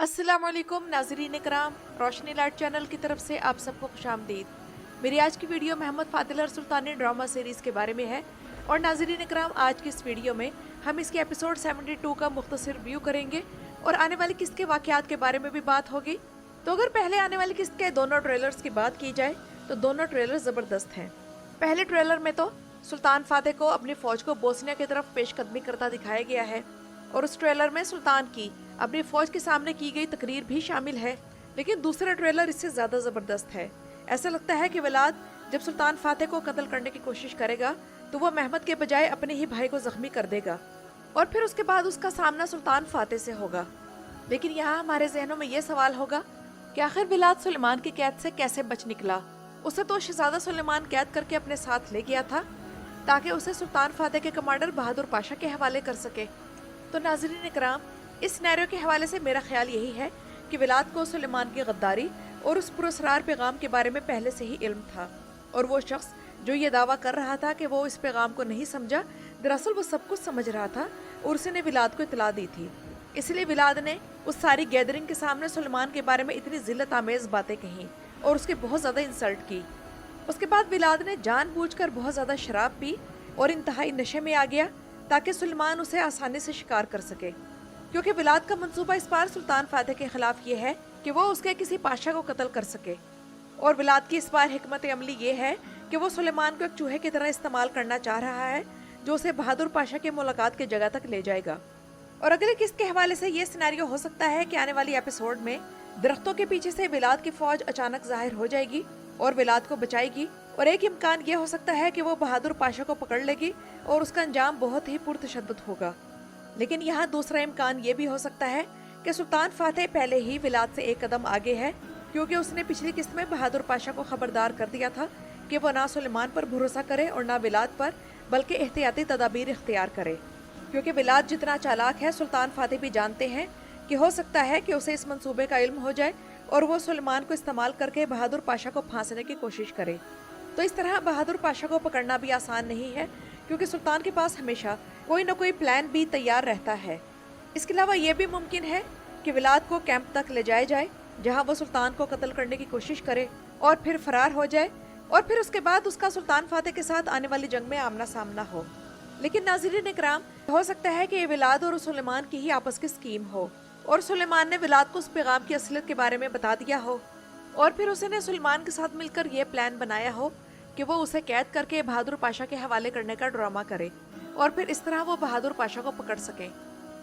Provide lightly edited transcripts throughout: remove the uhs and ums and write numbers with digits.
अस्सलामुअलैकुम नाज़रीन इकराम, रोशनी light channel की तरफ से आप सबको खुशामदीद। मेरी आज की वीडियो मोहम्मद फादिल और सुल्तानी ड्रामा सीरीज़ के बारे में है। और नाज़रीन इकराम, आज की इस वीडियो में हम इसके एपिसोड 72 का मुख्तसर रिव्यू करेंगे और आने वाली किस्त के वाक़यात के बारे में भी बात होगी। तो अगर पहले आने वाली किस्त के दोनों ट्रेलर्स की बात की जाए तो दोनों ट्रेलर ज़बरदस्त हैं। पहले ट्रेलर में तो सुल्तान फातेह को अपनी फ़ौज को बोस्निया की तरफ पेशकदमी करता दिखाया गया है और उस ट्रेलर में सुल्तान की अपनी फौज के सामने की गई तकरीर भी शामिल है। लेकिन दूसरा ट्रेलर इससे ज्यादा जबरदस्त है। ऐसा लगता है कि वलाद जब सुल्तान फातेह को कत्ल करने की कोशिश करेगा तो वो महमद के बजाय अपने ही भाई को जख्मी कर देगा और फिर उसके बाद उसका सामना सुल्तान फातेह से होगा। लेकिन यहाँ हमारे जहनों में ये सवाल होगा कि आखिर वलाद सुलेमान की कैद से कैसे बच निकला। उसे तो शहजादा सुलेमान कैद करके अपने साथ ले गया था ताकि उसे सुल्तान फातेह के कमांडर बहादुर पाशा के हवाले कर सके। तो नाज़रीन इकराम, इस सिनेरियो के हवाले से मेरा ख्याल यही है कि वलाद को सुलेमान की गद्दारी और उस पुरस्रार पैगाम के बारे में पहले से ही इल्म था और वो शख्स जो ये दावा कर रहा था कि वो इस पैगाम को नहीं समझा, दरअसल वो सब कुछ समझ रहा था और उसने वलाद को इतला दी थी। इसलिए वलाद ने उस सारी गैदरिंग के सामने सुलेमान के बारे में इतनी जिल्लत आमेज बातें कहीं और उसके बहुत ज़्यादा इंसल्ट की। उसके बाद वलाद ने जानबूझकर बहुत ज़्यादा शराब पी और इंतहाई नशे में आ गया ताकि सुलेमान उसे आसानी से शिकार कर सके, क्योंकि वलाद का मंसूबा इस बार सुल्तान फातेह के खिलाफ ये है कि वो उसके किसी पाशा को कत्ल कर सके। और वलाद की इस बार हिकमत अमली ये है कि वो सुलेमान को एक चूहे की तरह इस्तेमाल करना चाह रहा है जो उसे बहादुर पाशा के मुलाकात की जगह तक ले जाएगा। और अगले किस्त के हवाले से ये सिनेरियो हो सकता है कि आने वाली एपिसोड में दरख्तों के पीछे से वलाद की फौज अचानक जाहिर हो जाएगी और वलाद को बचाएगी। और एक इम्कान ये हो सकता है कि वो बहादुर पाशा को पकड़ लेगी और उसका अंजाम बहुत ही पुरतशद्दुद होगा। लेकिन यहाँ दूसरा इम्कान ये भी हो सकता है कि सुल्तान फातेह पहले ही वलाद से एक कदम आगे है, क्योंकि उसने पिछली किस्त में बहादुर पाशा को खबरदार कर दिया था कि वो ना सुलेमान पर भरोसा करे और ना वलाद पर, बल्कि एहतियाती तदाबीर इख्तियार करे। क्योंकि वलाद जितना चालाक है, सुल्तान फातेह भी जानते हैं कि हो सकता है कि उसे इस मंसूबे का इल्म हो जाए और वो सुलेमान को इस्तेमाल करके बहादुर पाशा को फांसने की कोशिश करे। तो इस तरह बहादुर पाशा को पकड़ना भी आसान नहीं है, क्योंकि सुल्तान के पास हमेशा कोई न कोई प्लान भी तैयार रहता है। इसके अलावा यह भी मुमकिन है कि वलाद को कैंप तक ले जाया जाए जहां वो सुल्तान को कत्ल करने की कोशिश करे और फिर फरार हो जाए और फिर उसके बाद उसका सुल्तान फातेह के साथ आने वाली जंग में आमना सामना हो। लेकिन नाज़रीन इकराम, हो सकता है कि ये वलाद और सुलेमान की ही आपस की स्कीम हो और सुलेमान ने वलाद को उस पैगाम की असलियत के बारे में बता दिया हो और फिर उसने सुलेमान के साथ मिलकर ये प्लान बनाया हो कि वो उसे कैद करके बहादुर पाशा के हवाले करने का ड्रामा करे और फिर इस तरह वो बहादुर पाशा को पकड़ सके।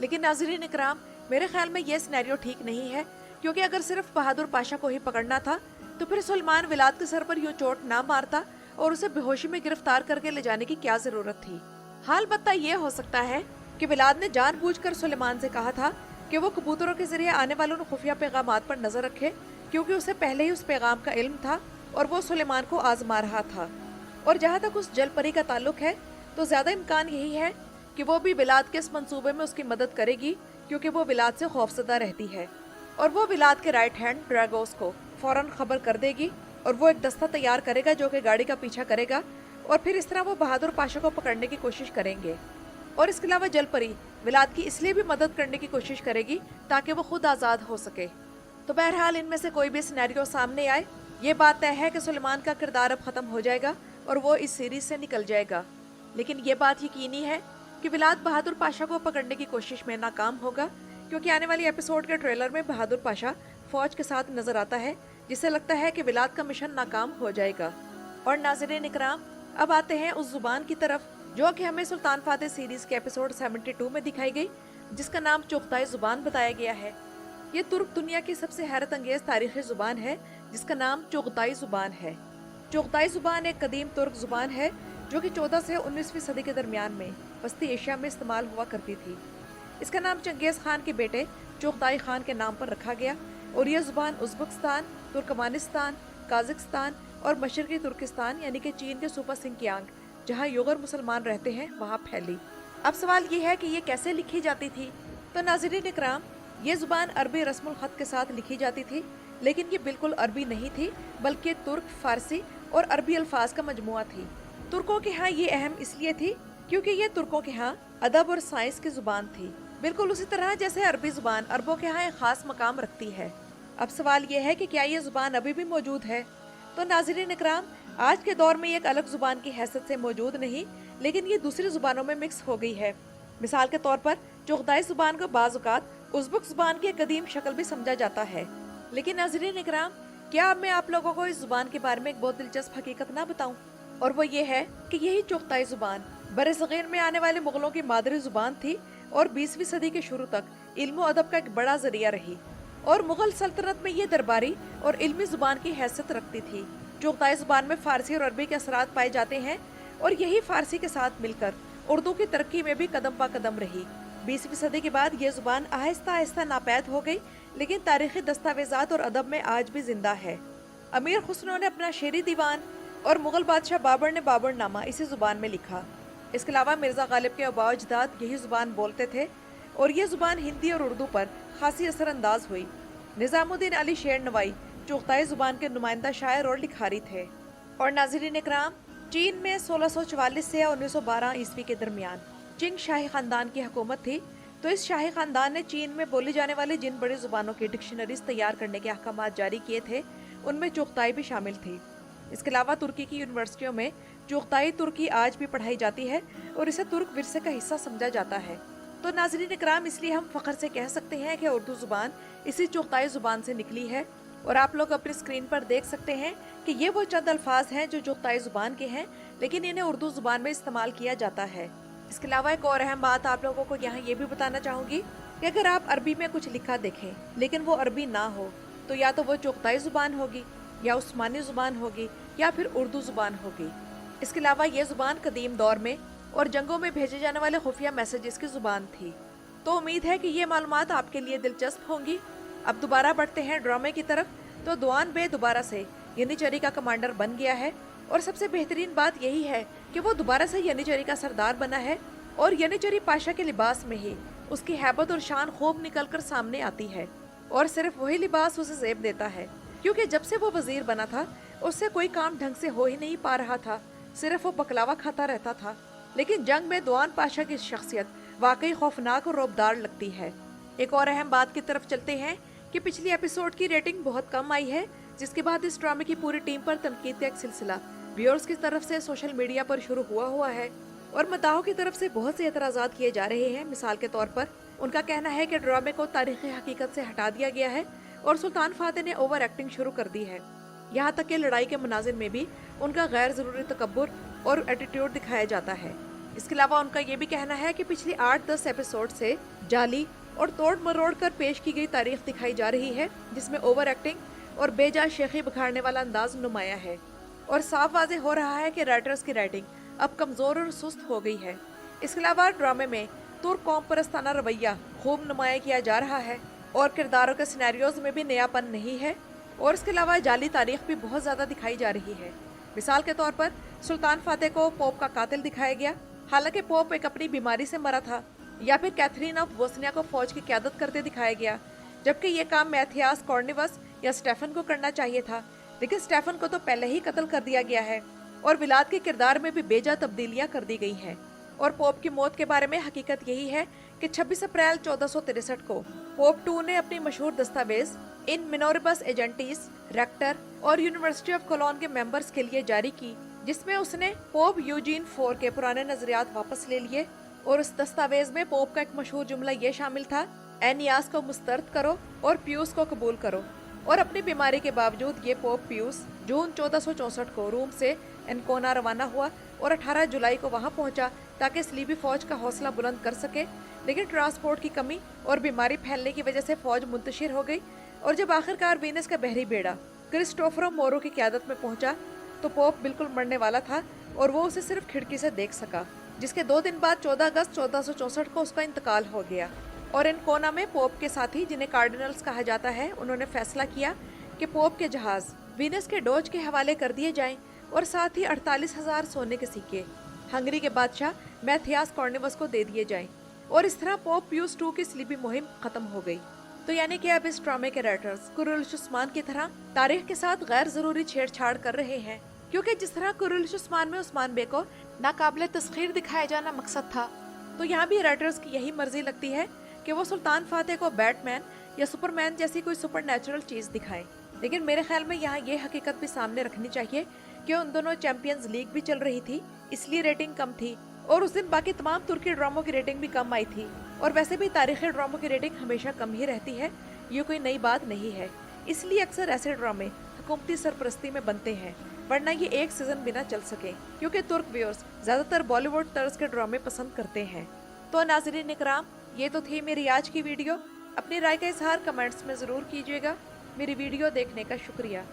लेकिन नाज़रीन इकराम, मेरे ख्याल में ये सिनेरियो ठीक नहीं है, क्योंकि अगर सिर्फ बहादुर पाशा को ही पकड़ना था तो फिर सुलेमान वलाद के सर पर यूं चोट ना मारता और उसे बेहोशी में गिरफ्तार करके ले जाने की क्या जरूरत थी। हाल बत्ता ये हो सकता है कि वलाद ने जानबूझकर सुलेमान से कहा था कि वो कबूतरों के जरिए आने वालों खुफिया पैगामात पर नजर रखे, क्योंकि उसे पहले ही उस पैगाम का इल्म था और वो सुलेमान को आजमा रहा था। और जहाँ तक उस जल परी का ताल्लुक है तो ज्यादा इम्कान यही है कि वो भी वलाद के इस मंसूबे में उसकी मदद करेगी, क्योंकि वो वलाद से खौफजदा रहती है और वो वलाद के राइट हैंड ड्रैगोस को फौरन खबर कर देगी और वो एक दस्ता तैयार करेगा जो कि गाड़ी का पीछा करेगा और फिर इस तरह वो बहादुर पाशा को पकड़ने की कोशिश करेंगे। और इसके अलावा जल परी वलाद की इसलिए भी मदद करने की कोशिश करेगी ताकि वो खुद आज़ाद हो सके। तो बहरहाल इनमें से कोई भी सिनेरियो सामने आए, ये बात तय है कि सुलेमान का किरदार अब खत्म हो जाएगा और वो इस सीरीज से निकल जाएगा। लेकिन ये बात यकीनी है कि वलाद बहादुर पाशा को पकड़ने की कोशिश में नाकाम होगा, क्योंकि आने वाली एपिसोड के ट्रेलर में बहादुर पाशा फौज के साथ नजर आता है, जिससे लगता है कि वलाद का मिशन नाकाम हो जाएगा। और नाज़रीन इकराम, अब आते हैं उस जुबान की तरफ जो कि हमें सुल्तान फातेह सीरीज के एपिसोड 72 में दिखाई गई, जिसका नाम चुगताई जुबान बताया गया है। ये तुर्क दुनिया की सबसे हैरत अंगेज तारीखी जुबान है जिसका नाम चुगताई जुबान है। चुगताई जुबान एक कदीम तुर्क जुबान है जो कि 14 से 19वीं सदी के दरमियान में वस्ती एशिया में इस्तेमाल हुआ करती थी। इसका नाम चंगेज खान के बेटे चुगताई खान के नाम पर रखा गया और यह जुबान उज़्बेकिस्तान, तुर्कमानिस्तान, काज़ाकिस्तान और मशरक़ी तुर्किस्तान यानी कि चीन के सूबा सिंकियांग, जहाँ युगर मुसलमान रहते हैं, वहाँ फैली। अब सवाल ये है कि ये कैसे लिखी जाती थी। तो नाज़रीन इकराम, ये जुबान अरबी रस्मुल ख़त के साथ लिखी जाती थी, लेकिन ये बिल्कुल अरबी नहीं थी, बल्कि तुर्क, फारसी और अरबी अल्फाज का मजमुआ थी। तुर्कों के यहाँ ये अहम इसलिए थी क्योंकि ये तुर्कों के यहाँ अदब और साइंस की जुबान थी बिल्कुल उसी तरह जैसे अरबी जुबान अरबों के यहाँ एक खास मकाम रखती है। अब सवाल यह है कि क्या ये जुबान अभी भी मौजूद है? तो नाज़रीन इकराम, आज के दौर में ये एक अलग जुबान की हैसियत से मौजूद नहीं, लेकिन ये दूसरी जुबानों में मिक्स हो गई है। मिसाल के तौर पर चुगताई जुबान को बाज़ औक़ात उज़्बेक जुबान की एक कदीम शक्ल भी समझा जाता है। लेकिन नाज़रीन इकराम, क्या अब मैं आप लोगों को इस जुबान के बारे में एक बहुत दिलचस्प हकीकत ना बताऊं? और वो ये है कि यही चुगताई जुबान बरे-सग़ीर में आने वाले मुग़लों की मादरी जुबान थी और 20वीं सदी के शुरू तक इल्म और अदब का एक बड़ा ज़रिया रही। और मुग़ल सल्तनत में ये दरबारी और इल्मी जुबान की हैसियत रखती थी। चुगताई जुबान में फ़ारसी और अरबी के असरात पाए जाते हैं और यही फ़ारसी के साथ मिलकर उर्दू की तरक्की में भी कदम पा कदम रही। 20वीं सदी के बाद ये जुबान आहिस्ता आहिस्ता नापैद हो गई, लेकिन तारीख़ी दस्तावेज़ात और अदब में आज भी जिंदा है। अमीर खुसरो ने अपना शेरी दीवान और मुग़ल बादशाह बाबर ने बाबरनामा इसी ज़ुबान में लिखा। इसके अलावा मिर्ज़ा गालिब के आबा अजदाद यही ज़ुबान बोलते थे और ये ज़ुबान हिंदी और उर्दू पर खासी असरअंदाज हुई। निज़ामुद्दीन अली शेर नवाई चुगताई ज़ुबान के नुमाइंदा शायर और लिखारी थे। और नाज़रीन इकराम, चीन में 1644 से 1912 ईस्वी के दरमियान चिंग शाही ख़ानदान की हुकूमत थी। तो इस शाही ख़ानदान ने चीन में बोली जाने वाली जिन बड़ी ज़ुबानों की डिक्शनरीज तैयार करने के अहकामात जारी किए थे, उनमें चुगताई भी शामिल थी। इसके अलावा तुर्की की यूनिवर्सिटियों में चुगताई तुर्की आज भी पढ़ाई जाती है और इसे तुर्क विरसे का हिस्सा समझा जाता है। तो नाज़रीन इकराम, इसलिए हम फ़ख्र से कह सकते हैं कि उर्दू ज़ुबान इसी चुगताई ज़ुबान से निकली है। और आप लोग अपनी स्क्रीन पर देख सकते हैं कि ये वो चंद अल्फाज हैं जो चुगताई ज़ुबान के हैं, लेकिन इन्हें उर्दू ज़ुबान में इस्तेमाल किया जाता है। इसके अलावा एक और अहम बात आप लोगों को यहाँ ये भी बताना चाहूँगी कि अगर आप अरबी में कुछ लिखा देखें लेकिन वो अरबी ना हो, तो या तो वो चुगताई ज़ुबान होगी या उस्मानी ज़ुबान होगी या फिर उर्दू ज़ुबान होगी। इसके अलावा ये ज़ुबान कदीम दौर में और जंगों में भेजे जाने वाले खुफिया मैसेजेस की ज़ुबान थी। तो उम्मीद है कि ये मालूमात आपके लिए दिलचस्प होंगी। अब दोबारा बढ़ते हैं ड्रामे की तरफ। तो दुआन बे दोबारा से यनिचरी का कमांडर बन गया है और सबसे बेहतरीन बात यही है कि वो दोबारा से यनिचरी का सरदार बना है और यनिचरी पाशा के लिबास में ही उसकी हैबत और शान खूब निकल कर सामने आती है। और सिर्फ वही लिबास उसे ज़ेब देता है, क्योंकि जब से वो वजीर बना था उससे कोई काम ढंग से हो ही नहीं पा रहा था, सिर्फ वो बकलावा खाता रहता था। लेकिन जंग में दुआन पाशा की शख्सियत वाकई खौफनाक और रौबदार लगती है। एक और अहम बात की तरफ चलते हैं कि पिछली एपिसोड की रेटिंग बहुत कम आई है, जिसके बाद इस ड्रामे की पूरी टीम पर तनकीद का एक सिलसिला व्यूअर्स की तरफ से सोशल मीडिया पर शुरू हुआ है और मदाहों की तरफ से बहुत से एतराज़ात किए जा रहे हैं। मिसाल के तौर पर उनका कहना है कि ड्रामे को तारीख़ी हकीकत से हटा दिया गया है और सुल्तान फातेह ने ओवर एक्टिंग शुरू कर दी है। यहाँ तक कि लड़ाई के मनाजिर में भी उनका गैर ज़रूरी तकब्बुर और एटीट्यूड दिखाया जाता है। इसके अलावा उनका ये भी कहना है कि पिछली 8-10 एपिसोड से जाली और तोड़ मरोड़ कर पेश की गई तारीख दिखाई जा रही है, जिसमें ओवर एक्टिंग और बेजा शेखी बखाड़ने वाला अंदाज नुमाया है। और साफ वाज़े हो रहा है कि राइटर्स की राइटिंग अब कमज़ोर और सुस्त हो गई है। इसके अलावा ड्रामे में तुर्क कौम परस्ताना रवैया खूब नुमाया किया जा रहा है और किरदारों के सिनेरियोज में भी नयापन नहीं है। और इसके अलावा जाली तारीख भी बहुत ज़्यादा दिखाई जा रही है। मिसाल के तौर पर सुल्तान फातेह को पोप का कातिल दिखाया गया, हालांकि पोप एक अपनी बीमारी से मरा था। या फिर कैथरीन ऑफ बोस्निया को फौज की क़यादत करते दिखाया गया, जबकि ये काम मैथियास कॉर्निवस या स्टेफन को करना चाहिए था, लेकिन स्टेफन को तो पहले ही कत्ल कर दिया गया है। और विलाद के किरदार में भी बेजा तब्दीलियां कर दी गई हैं। और पोप की मौत के बारे में हकीकत यही है कि 26 अप्रैल 1463 को पोप 2 ने अपनी मशहूर दस्तावेज इन मिनोरिबस एजेंटिस रेक्टर और यूनिवर्सिटी ऑफ कोलोन के मेंबर्स के लिए जारी की, जिसमें उसने पोप यूजीन 4 के पुराने नजरियात वापस ले लिए। और उस दस्तावेज में पोप का एक मशहूर जुमला ये शामिल था, एनियास को मुस्तरद करो और पियूस को कबूल करो। और अपनी बीमारी के बावजूद ये पोप पियूस जून 1464 को रोम से एनकोना रवाना हुआ और 18 जुलाई को वहां पहुंचा ताकि सलीबी फौज का हौसला बुलंद कर सके। लेकिन ट्रांसपोर्ट की कमी और बीमारी फैलने की वजह से फौज मुंतशिर हो गई और जब आखिरकार वीनस का बहरी बेड़ा क्रिस्टोफरो मोरो की क़यादत में पहुंचा तो पोप बिल्कुल मरने वाला था और वो उसे सिर्फ खिड़की से देख सका, जिसके 2 दिन बाद 14 अगस्त 1464 को उसका इंतकाल हो गया। और एनकोना में पोप के साथी, जिन्हें कार्डिनल्स कहा जाता है, उन्होंने फैसला किया कि पोप के जहाज वीनस के डोज के हवाले कर दिए जाएं और साथ ही 48,000 सोने के सिक्के हंगरी के बादशाह मैथियास कॉर्निवस को दे दिए जाएं। और इस तरह पोप पियूस 2 की सलीबी मुहिम खत्म हो गई। तो यानी कि अब इस ड्रामे के राइटर्स कुरुल्श उस्मान की तरह तारीख के साथ गैर जरूरी छेड़छाड़ कर रहे हैं, क्योंकि जिस तरह कुरुल्श उस्मान में उस्मान बे को नाकाबिले तस्खीर दिखाया जाना मकसद था, तो यहाँ भी राइटर्स की यही मर्जी लगती है कि वो सुल्तान फातेह को बैटमैन या सुपरमैन जैसी कोई सुपर नेचुरल चीज़ दिखाएं। लेकिन मेरे ख्याल में यहाँ ये हकीकत भी सामने रखनी चाहिए कि उन दोनों चैंपियंस लीग भी चल रही थी, इसलिए रेटिंग कम थी और उस दिन बाकी तमाम तुर्की ड्रामों की रेटिंग भी कम आई थी। और वैसे भी तारीखी ड्रामों की रेटिंग हमेशा कम ही रहती है, ये कोई नई बात नहीं है। इसलिए अक्सर ऐसे ड्रामे हुकूमती सरपरस्ती में बनते हैं, वरना ये एक सीजन बिना चल सके, क्योंकि तुर्क व्यूअर्स ज्यादातर बॉलीवुड तर्ज के ड्रामे पसंद करते हैं। तो नाज़रीन इकराम, ये तो थी मेरी आज की वीडियो। अपनी राय का इजहार कमेंट्स में ज़रूर कीजिएगा। मेरी वीडियो देखने का शुक्रिया।